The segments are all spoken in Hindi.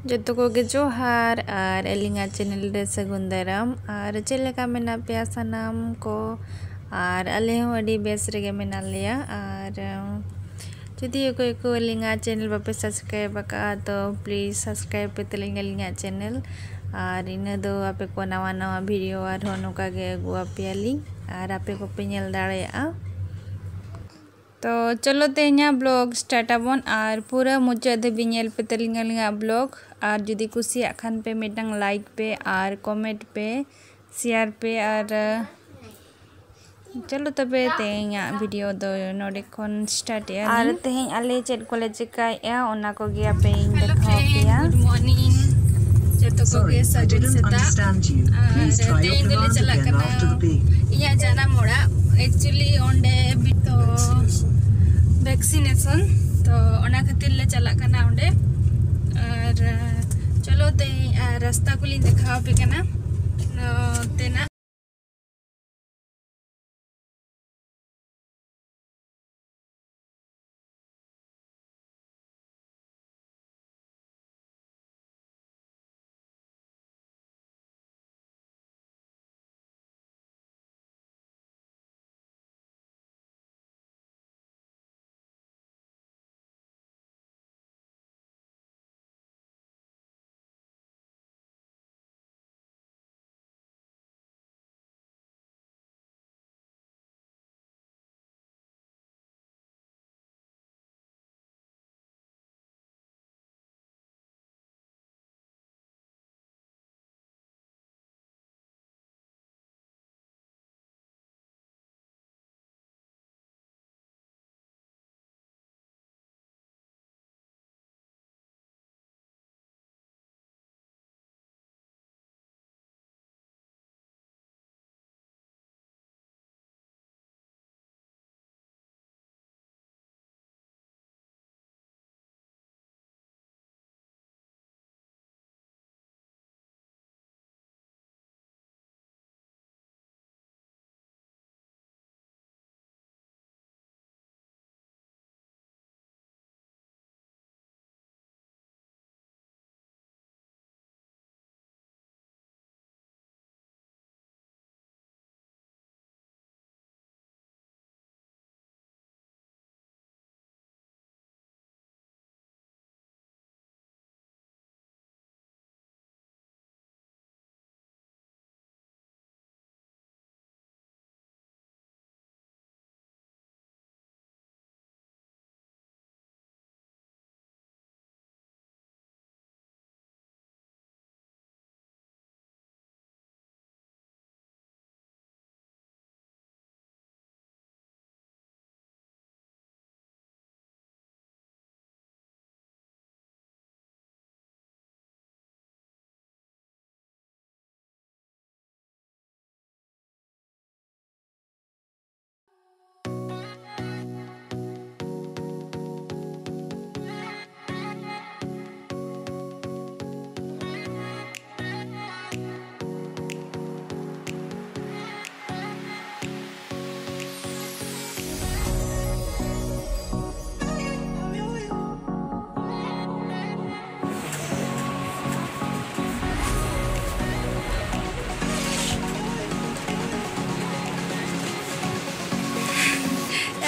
जतो को गे जोहार और एलिंगा चैनल रे सगुन दाराम और चेलेका मेना पे सनाम को और अले हो अडी बेस रेगे मेना लिया और जदि कोई को एलिंगा चैनल बापे सब्सक्राइब का तो प्लीज सब्सक्राइब पे तलिंगा एलिंगा चैनल और इन दो आपे को नवा नवा वीडियो और होनुका गे अगुआ पेली और आपे को पे नेल दाड़ेया। तो चलो तेना ब्लॉग स्टार्ट आबन और पूरा मुचाद धाबी नेल पे तलिंगा ब्लॉग और जुदी कुसिया खान पे मिटंग लाइक पे और कमेंट पे शेयर पे और चलो तबे तेना वीडियो दो नोडे कोन स्टार्ट या और तेहें आले चेड कोले चिकाया ओना को गे आपे देखाओ पिया। गुड मॉर्निंग जतो को गे सगुन सेता और तेहें दोले चला कना इया जाना मोड़ा एक्चुअली ओंडे बितो वैक्सीनेशन तो ओना खातिर ले चला कना ओंडे और चलो ते रास्ता को देखा पे कना तेना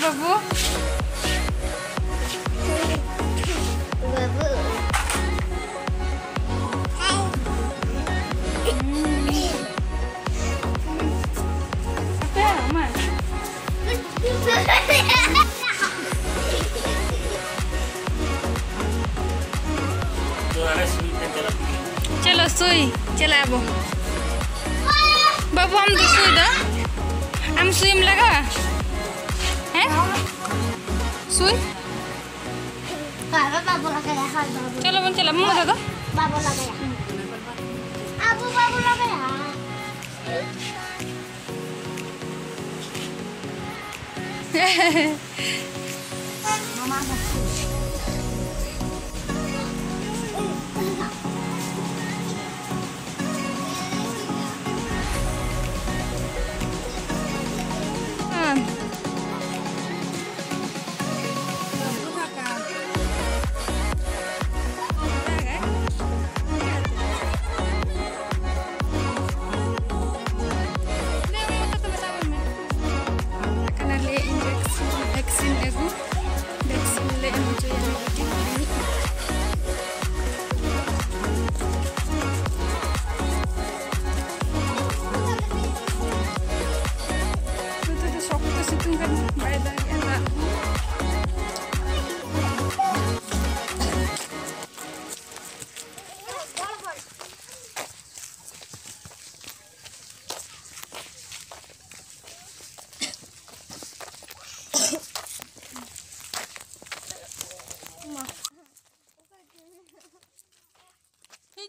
बाबू चलो सुई चला बाबू हम तो सुई दो हम सुई में लगा सुन बाबू लगाया चलो बन चला मम्मा दादा बाबू लगाया बाबू लगाया मम्मा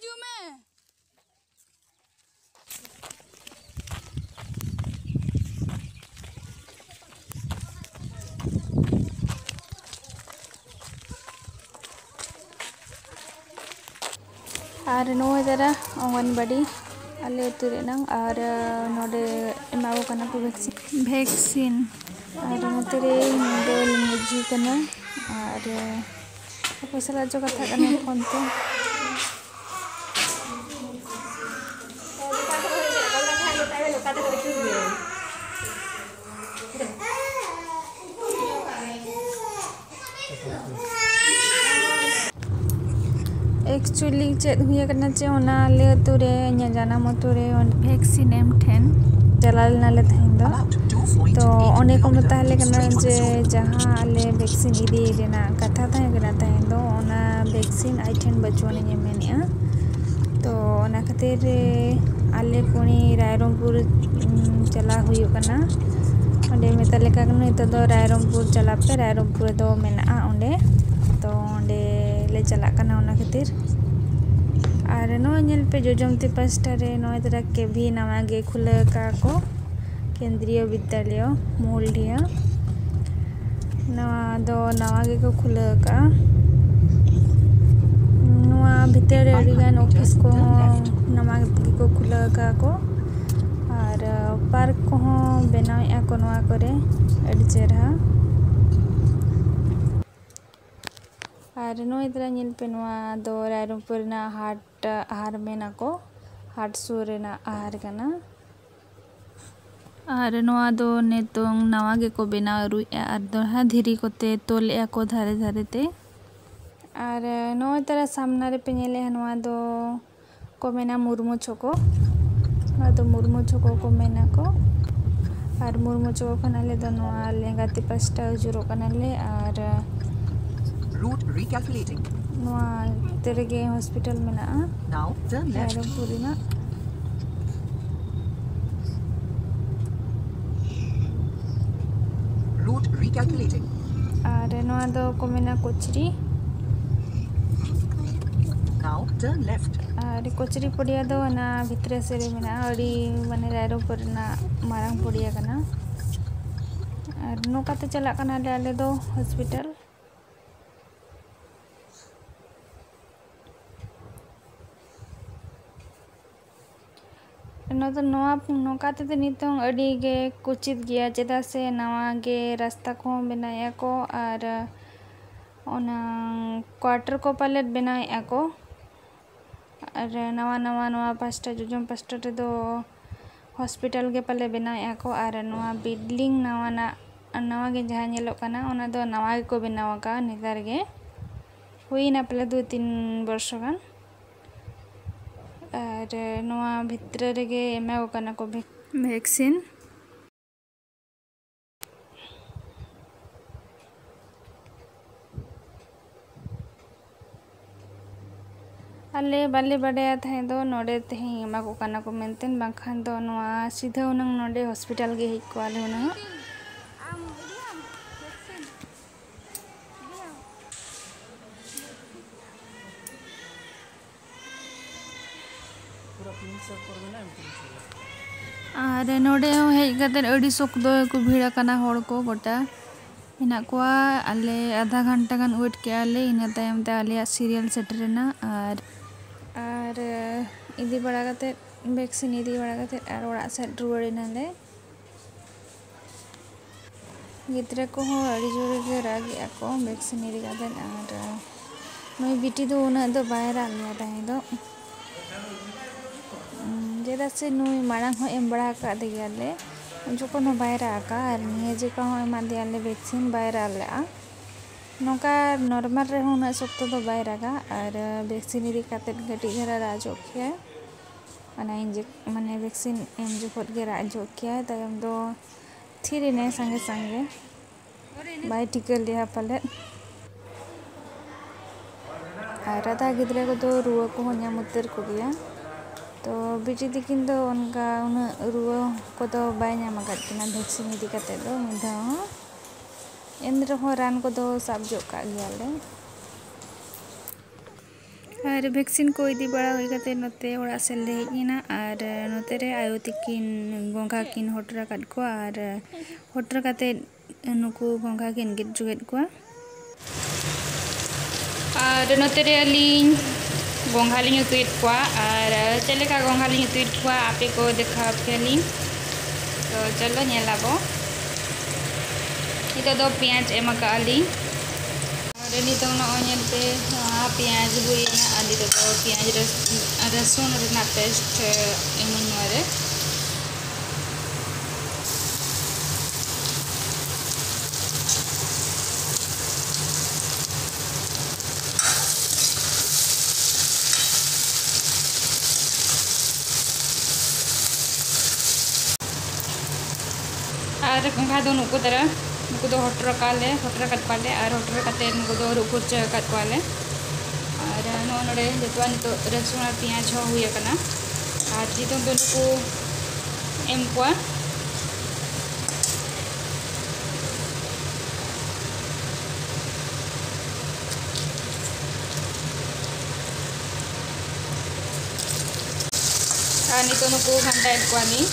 हिजू में और नोए दरा अंगनबाड़ी आले तुरे नंग और नोडे एमाओ कना को वैक्सीन और नोतेरे दो लिंगजी कना और पैसा जो कथा कना फोन पे एक्चुअली चेक हुई करना चे ओना ले तुरे nya जाना मोतुरे वैक्सीन एम ठेन चलाल नाले तहिन दो तो ओने को बताले करना जे जहां आले वैक्सीन इदी देना कथा तहे करना तहिन दो ओना वैक्सीन आई ठेन बचोने ने मेनिया तो ओना खातिर आले पुनी रायरंगपुर चला हुई करना ओंडे मेताले का नितो दो रायरंगपुर चला पे रायरंगपुर दो मेना ओंडे तो ओंडे ले चला करना ओना खातिर और नोए नेल पे जोजमती पास्टा रे नोए तरह के भी नवा गे खुले का को केंद्रीय विद्यालय मूलडिया नवा दो नवा गे को खुले का नवा भीतर अडिगान ऑफिस को नवा गे को खुले का को और पार्क को बनाया को नवा करे अडी चेहरा और नोए तरह नेल पे नवा दो रायरंगपुर ना हाट आहार मेना को हाट सूर ना आहार कना और नवा दो नेतोंग नवा गे को बेना रुई और दोहा धीरी कोते तोले को धारे धारे ते और नोए तरह सामना रे पे नेले नवा दो को मेना मुर्मू छोको नवा दो मुर्मू छोको को मेना को और मुर्मू छोको कनाले दो नवा लेंगाती पास्टा जुरो कनाले और route recalculating. नवा तेरेगे हॉस्पिटल में ना Now turn left. रायरंगपुर ना Route recalculating. और नवा दो को मेना कोचरी Now turn left. और कोचरी पड़िया दो ना भितरे से रे मेना अड़ी माने रायरंगपुर ना मारंग पड़िया कना और नोका ते चला कना ले आले दो हॉस्पिटल तो नौका ते नितों अड़ी गे कुचित गया चेदा से नवा गे रास्ता को बनाया को और ओना क्वार्टर को पालेट बनाया को और नवा नवा नवा पास्टा जोजम पास्टा रे दो हॉस्पिटल के पाले बनाया को और नवा बिल्डिंग नवा गे जहां नेलो कना ओना दो नवा गे को बनावा का नेतार गे हुई ना पले 2-3 वर्ष गान और नवा भितर रेगे एमा कना को वैक्सीन आले बाले बड़े थे दो नोडे तेही एमा को कना को मेंटेन बाखान दो नवा सीधा उनंग नोडे हॉस्पिटल गे हिक को आले उनंग और नोडे हेज कते अड़ी सुख दो को भीड़ कना होड़ को गोटा इना को आले आधा घंटा गान वेट के आले इना तायम ते आले सीरियल सेटरेना और इदी बड़ा कते वैक्सीन इदी बड़ा कते और ओड़ा सेट रुवाड़िना ले गिद्रे को हो अड़ी जोरे के रागी को वैक्सीन इदी कते और नई बिटी दो उना दो बाहर आलिया ताई दो जेदा से नुई मांग हो एम बड़ा का दियाले जोकन हो बायरा का और निये जेका हो एमा दियाले वैक्सीन बायरा लेआ नोका नॉर्मल रे हो ना सख्त तो बायरा का और वैक्सीन इदी काते गटी धरा राजो किया माने माने वैक्सीन एम जोखत गे राजो किया तायम दो थीरी ने संगे संगे बाय टिकल दिया पले और आधा गिद्रे को तो रुआ को हो ᱧᱟᱢ को गया तो बिटी दिकिन दो उनका उन रुआ को तो बाय ᱧᱟᱢ आकाद किना वैक्सीन इदी काते दो मिधा हो एन रहो रान को दो साब जो का गयाले और वैक्सीन को इदी बड़ा हुई कते नोते ओड़ा से ले हेजना और नोते रे आयो तिकिन गोंघा किन होटरा काट को और होटर कते नुकु गोंघा किन गिट जुगेट को और नोते रे अलिंग गोंघा लिंग उतुइत को और चलेका गोंघा लिंग उतुइत को आपे को देखा फेलिंग तो चलो नेलाबो itu do पियाज एम का अलिंग और नितों ना ओनियते पियाज बुईना अली तो पियाज रसुन रना पेस्ट एमन वारे और गोंघा दो नुकु तरह नुकु दो होटर काले होटर कट पाले और होटर कते नुकु दो रुकुर च कट पाले और नोनोडे जतवा नितो रसुन और पियाज हो हुई कना और नितो दो नुकु एम को और नितो नुकु घंटा एड कोनी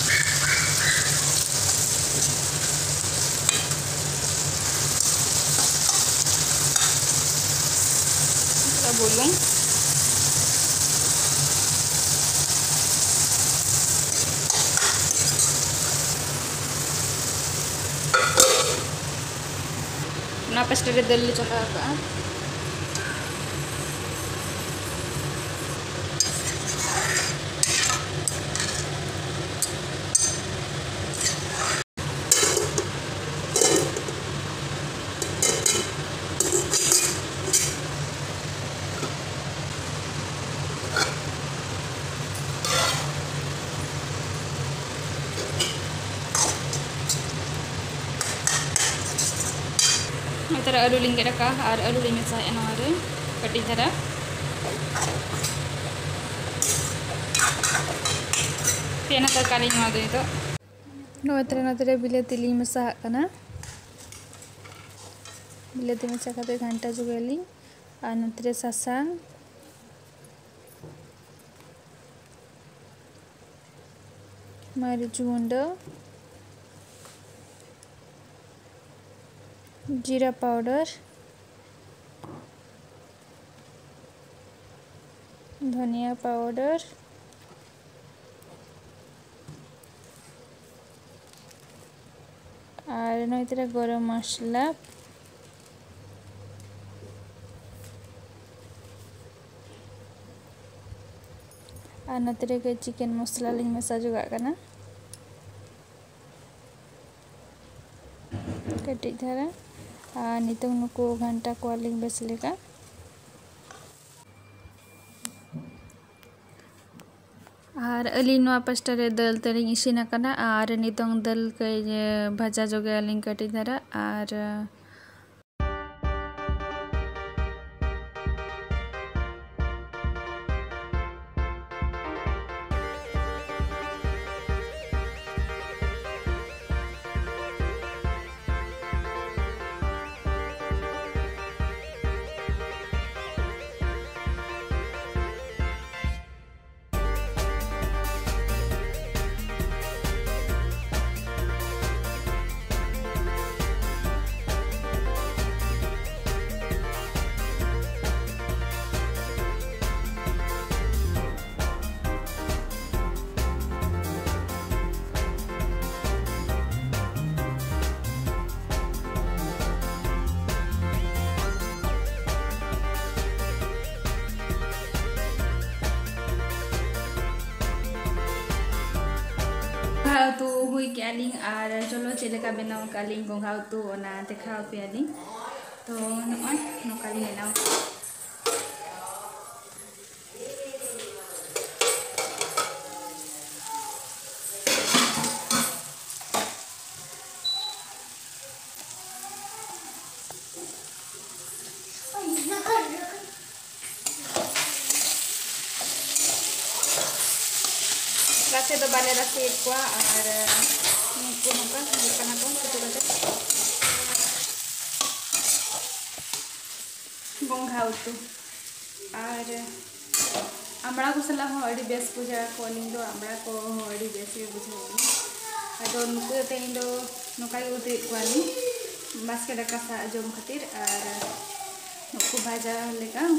bolong napas dari dulu coba apa Tara alu ling ka ar alu ling sa enore kati tara piana terkali ngadu itu no tara bilati li masa kana bilati masa kate घंटा जुगेली और नतरे ससांग मरीच गुंड जीरा पाउडर धनिया पाउडर और नोइतरा गरम मसला और नोतरे के चिकन मसला लिंग मसा जुगा कना कटी धरा नितों नुकु घंटा को लिंग बेस लेका और अली नवा पास्टा दल तरिंग इसिना कना और नितों दल के भाजा जोगे लिंग कटी धरा और तो हुई के आलिंग और चलो चलेका बनाव कालिंग गोंघा तो ओना देखा पे आलिंग तो नॉय नोकाली बनाव rasa do bale rasa ko ar nuko nuka bukan ako gitu kata gongha itu ar आमड़ा को सलाह हो अड़ी बेस बुझा को अलिंग दो आमड़ा को हो अड़ी बेस के बुझाई अदो नुकु तेई दो नोका गे उतु कोनी बास्के दाका सा जम खातिर और नुकु भाजा लेका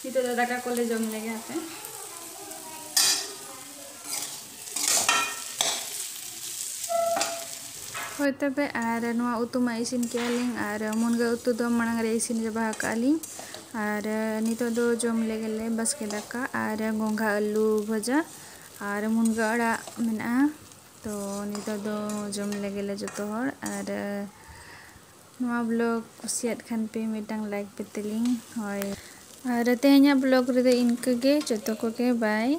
नितो दो दाका कोले जम लेगे हाते होय तबे आर नवा उतु मा इसिन केलिंग आर मुनगा उतु दो मांग रे इसिन जबा कालिंग आर नितो दो जम लेगेले बास्के दाका आर गोंघा आलू भजा आर मुनगा अड़ा मेना तो नितो दो जम लेगेले जतो हर आर नवा ब्लॉग कुसियात खान पे मिटांग लाइक पे तेलिंग होय और तेहन्या ब्लॉग रे इनके जतो को के बाय।